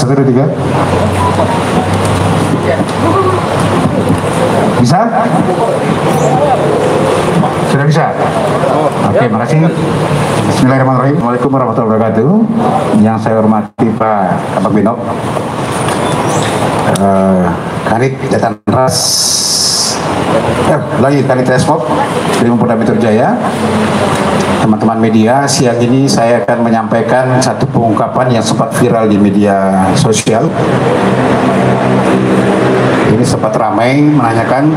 Satu, dua, tiga. Bisa? Sudah bisa? Oke, makasih. Bismillahirrahmanirrahim. Assalamualaikum warahmatullahi wabarakatuh. Yang saya hormati Pak Kabak Binok, Kanit Jatan Ras, Kanit Resmob dari Polda Metro Jaya. Teman-teman media, siang ini saya akan menyampaikan satu pengungkapan yang sempat viral di media sosial. Ini sempat ramai menanyakan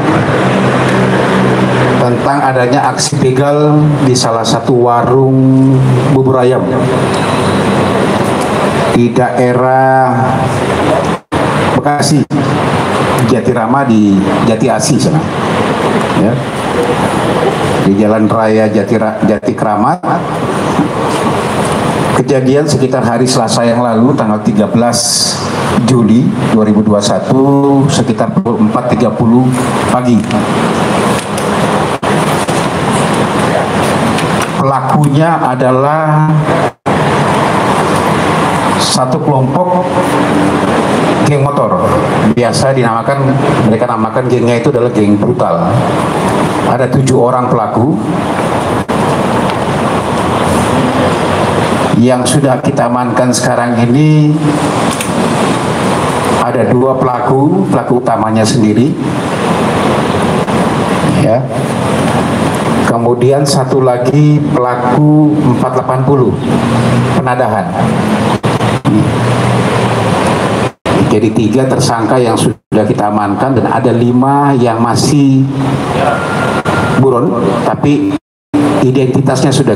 tentang adanya aksi begal di salah satu warung bubur ayam di daerah Bekasi, Jatirama di Jati Asi sana. Ya. Di Jalan Raya Jati Kramat. Kejadian sekitar hari Selasa yang lalu, tanggal 13 Juli 2021, sekitar pukul 4.30 pagi. Pelakunya adalah satu kelompok geng motor. Biasa mereka namakan gengnya itu adalah geng brutal. Ada 7 orang pelaku yang sudah kita amankan sekarang ini. Ada 2 pelaku utamanya sendiri, ya. Kemudian satu lagi pelaku 480 penadahan. Jadi 3 tersangka yang sudah kita amankan dan ada 5 yang masih buron, tapi identitasnya sudah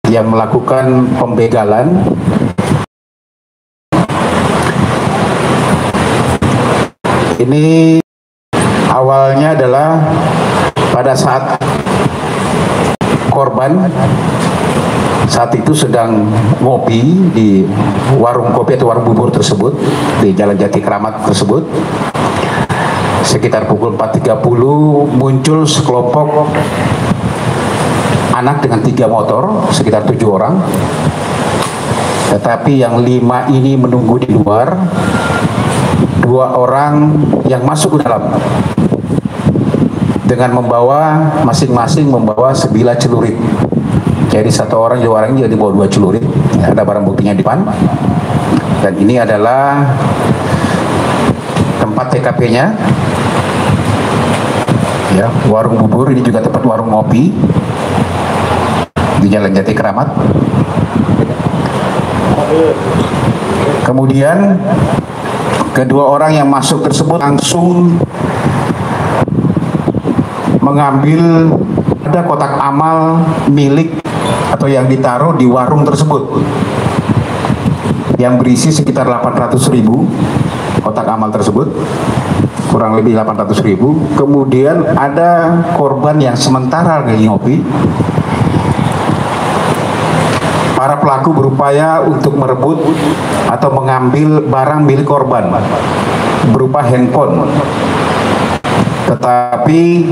yang melakukan pembegalan. Ini awalnya adalah pada saat korban saat itu sedang ngopi di warung kopi atau warung bubur tersebut di Jalan Jati Kramat tersebut. Sekitar pukul 4.30 muncul sekelompok anak dengan 3 motor, sekitar 7 orang. Tetapi yang 5 ini menunggu di luar, 2 orang yang masuk ke dalam dengan masing-masing membawa sebilah celurit. Jadi 1 orang, 2 orang jadi bawa 2 celurit. Ada barang buktinya di depan. Dan ini adalah tempat TKP-nya. Ya, warung bubur, ini juga tempat warung ngopi di Jalan Jati Kramat. Kemudian kedua orang yang masuk tersebut langsung mengambil ada kotak amal milik atau yang ditaruh di warung tersebut yang berisi sekitar 800.000 kotak amal tersebut, kurang lebih 800.000. Kemudian ada korban yang sementara lagi ngopi. Para pelaku berupaya untuk merebut atau mengambil barang milik korban berupa handphone. Tetapi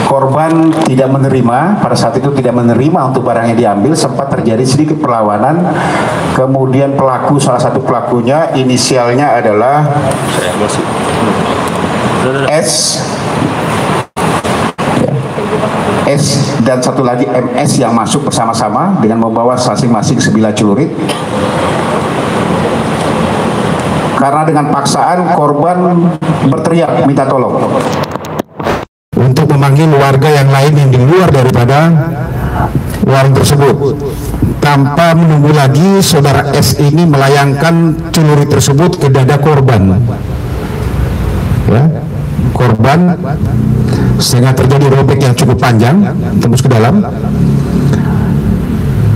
korban tidak menerima, pada saat itu tidak menerima untuk barangnya diambil, sempat terjadi sedikit perlawanan. Kemudian salah satu pelakunya inisialnya adalah S dan satu lagi MS yang masuk bersama-sama dengan membawa masing-masing sebilah celurit. Karena dengan paksaan korban berteriak minta tolong untuk memanggil warga yang lain yang di luar daripada warung tersebut. Tanpa menunggu lagi, saudara S ini melayangkan celurit tersebut ke dada korban. Ya, korban sehingga terjadi robek yang cukup panjang tembus ke dalam,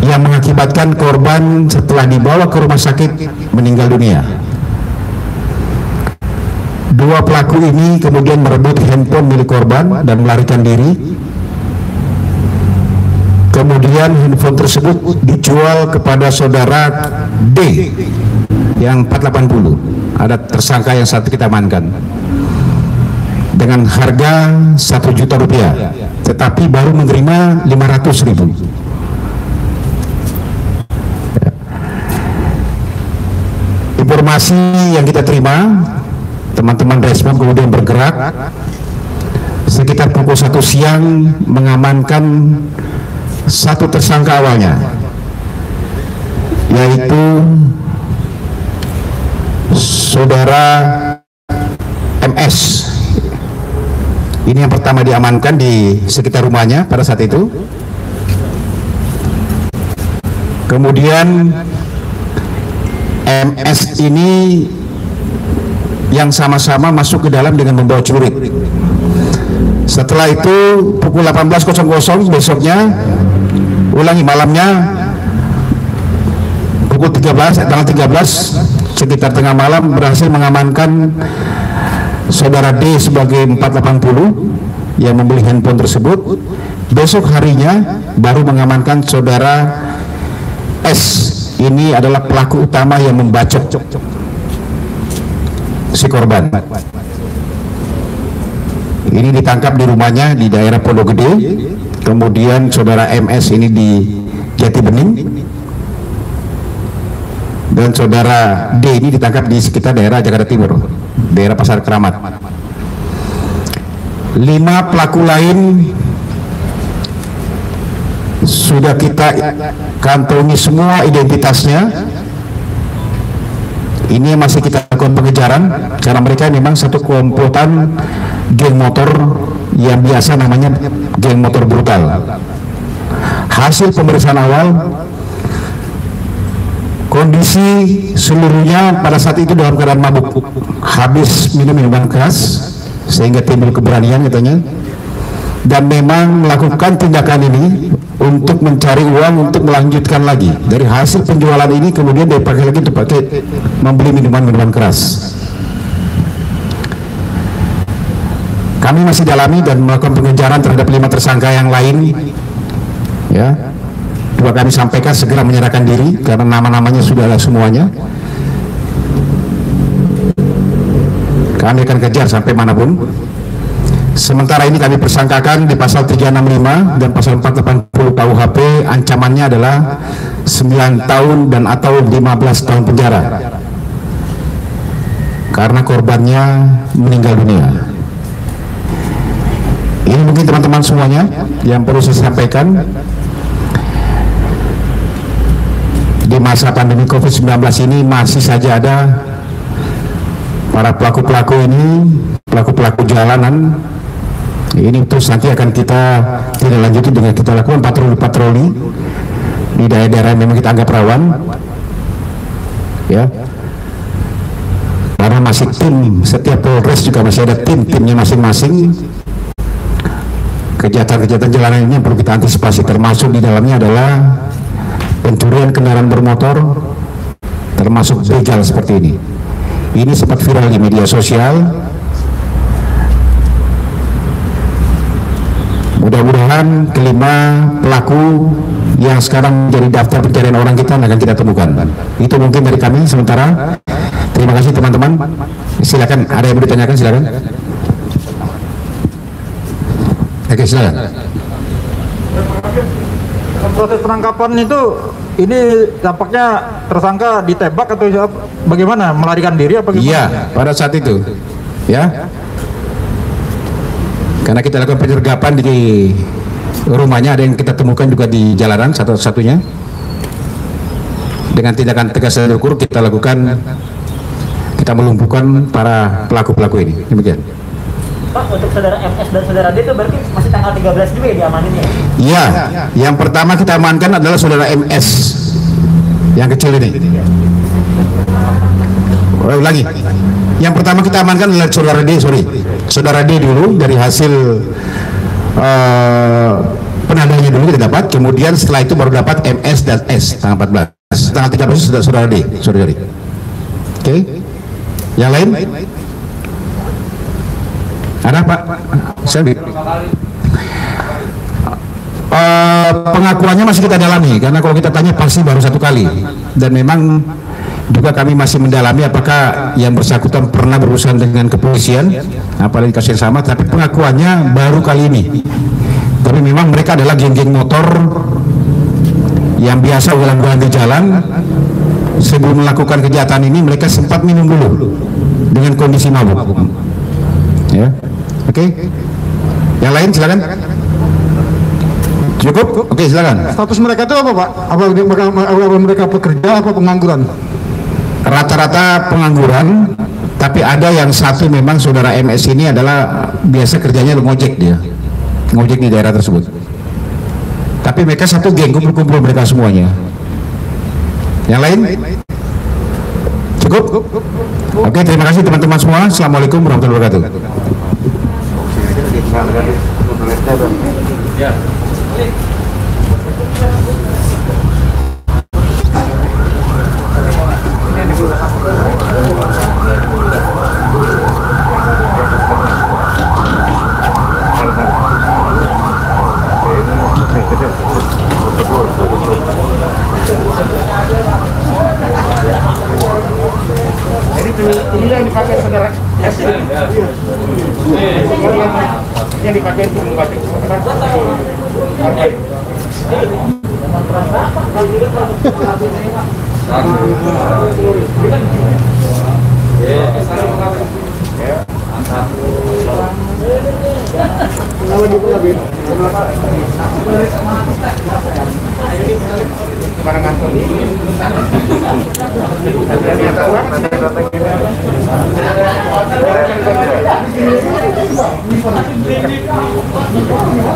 yang mengakibatkan korban setelah dibawa ke rumah sakit meninggal dunia. Dua pelaku ini kemudian merebut handphone milik korban dan melarikan diri. Kemudian handphone tersebut dijual kepada saudara D yang 480. Ada tersangka yang satu kita amankan dengan harga 1 juta rupiah, tetapi baru menerima 500.000. Informasi yang kita terima, teman-teman respon kemudian bergerak sekitar pukul 1 siang mengamankan satu tersangka awalnya, yaitu saudara MS. Ini yang pertama diamankan di sekitar rumahnya pada saat itu. Kemudian MS ini yang sama-sama masuk ke dalam dengan membawa celurit. Setelah itu pukul 18.00 besoknya, ulangi malamnya, pukul 13, tanggal 13 sekitar tengah malam berhasil mengamankan saudara D sebagai 480 yang membeli handphone tersebut. Besok harinya baru mengamankan saudara S. Ini adalah pelaku utama yang membacok si korban. Ini ditangkap di rumahnya di daerah Pondok Gede. Kemudian saudara MS ini di Jati Bening, dan saudara D ini ditangkap di sekitar daerah Jakarta Timur, daerah Pasar Keramat. 5 pelaku lain sudah kita kantongi semua identitasnya. Ini masih kita lakukan pengejaran karena mereka memang satu komplotan geng motor yang biasa namanya geng motor brutal. Hasil pemeriksaan awal, kondisi seluruhnya pada saat itu dalam keadaan mabuk, habis minum minuman keras sehingga timbul keberanian katanya, dan memang melakukan tindakan ini untuk mencari uang untuk melanjutkan lagi. Dari hasil penjualan ini kemudian dipakai lagi untuk pakai membeli minuman-minuman keras. Kami masih dalami dan melakukan pengejaran terhadap 5 tersangka yang lain. Ya, coba kami sampaikan segera menyerahkan diri karena nama-namanya sudah ada semuanya. Kami akan kejar sampai manapun. Sementara ini kami persangkakan di pasal 365 dan pasal 480 KUHP, ancamannya adalah 9 tahun dan atau 15 tahun penjara karena korbannya meninggal dunia. Ini mungkin teman-teman semuanya yang perlu saya sampaikan. Di masa pandemi COVID-19 ini masih saja ada para pelaku-pelaku ini, pelaku-pelaku jalanan. Ini terus nanti akan kita tidak lanjuti dengan kita lakukan patroli-patroli di daerah-daerah yang memang kita anggap rawan, ya. Karena masih tim, setiap Polres juga masih ada tim-timnya masing-masing. Kejahatan-kejahatan jalanan ini yang perlu kita antisipasi, termasuk di dalamnya adalah pencurian kendaraan bermotor, termasuk begal seperti ini. Ini sempat viral di media sosial. Mudah-mudahan kelima pelaku yang sekarang menjadi daftar pencarian orang kita akan kita temukan. Itu mungkin dari kami sementara. Terima kasih teman-teman. Silakan, ada yang mau ditanyakan, silakan. Oke, silakan. Proses penangkapan itu, ini tampaknya tersangka ditembak atau bagaimana? Melarikan diri apa gimana? Iya, pada saat itu. Ya. Karena kita lakukan penyergapan di rumahnya, ada yang kita temukan juga di jalanan satu-satunya. Dengan tindakan tegas dan terukur kita lakukan, kita melumpuhkan para pelaku-pelaku ini. Demikian. Pak, untuk saudara MS dan saudara D itu berarti masih tanggal 13 juga ya diamaninnya? Iya, yang pertama kita amankan adalah saudara MS yang kecil ini. Lagi, yang pertama kita amankan adalah saudara D, saudara D dulu dari hasil penadanya dulu kita dapat, kemudian setelah itu baru dapat MS dan S tanggal 14, tanggal 13 sudah saudara D, sorry. Oke, yang lain? Ada Pak Selby? Pengakuannya masih kita dalami, karena kalau kita tanya pasti baru 1 kali, dan memang juga kami masih mendalami apakah yang bersangkutan pernah berurusan dengan kepolisian apalagi kasus yang sama, tapi pengakuannya baru kali ini. Tapi memang mereka adalah geng-geng motor yang biasa ulang-ulang di jalan. Sebelum melakukan kejahatan ini mereka sempat minum dulu dengan kondisi mabuk, ya. Oke. Yang lain silakan. Cukup? Oke, silakan. Status mereka itu apa, Pak? Apa mereka pekerja apa pengangguran? Rata-rata pengangguran, tapi ada yang satu memang saudara MS ini adalah biasa kerjanya ngojek, dia ngojek di daerah tersebut. Tapi mereka satu geng, kumpul-kumpul mereka semuanya. Yang lain? Cukup? Oke, terima kasih teman-teman semua. Assalamualaikum warahmatullahi wabarakatuh. Ini yang dipakai saudara S. Yang dipakai untuk membatik.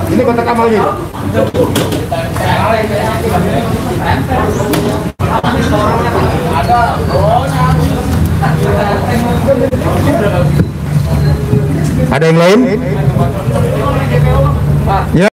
Ini kotak amalnya.